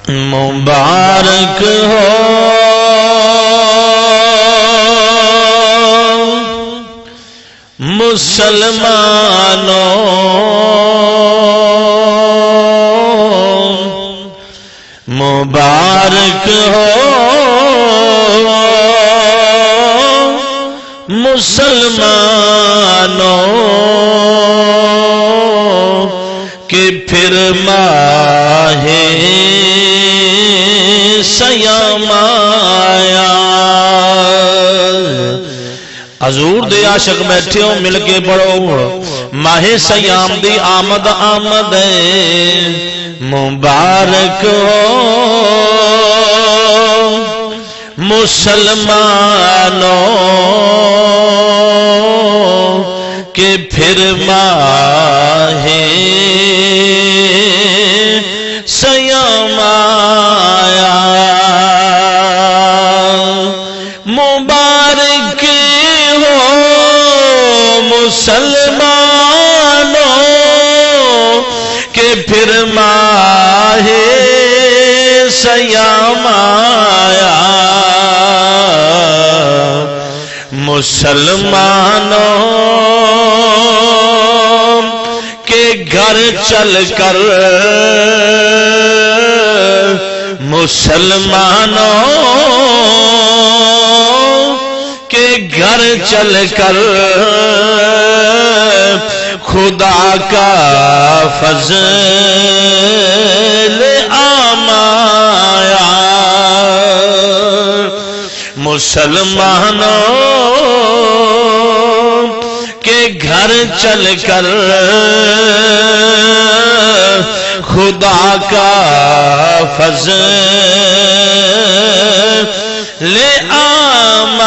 مبارک ہو مسلمانوں، مبارک ہو مسلمانوں کہ پھر ماہ سیام آیا۔ حضور دے عاشق بیٹھے ہو، مل کے پڑھو، ماہ سیام دی آمد آمد ہے، مبارک ہو مسلمانوں کہ پھر ماہ سیام آیا۔ مبارک ہو مسلمانوں کہ پھر ماہ سیام آیا۔ مسلمانوں کے گھر چل کر، مسلمانوں کے گھر چل کر خدا کا فضل عام آیا۔ مسلمانوں کے گھر چل کر خدا کا فضل عام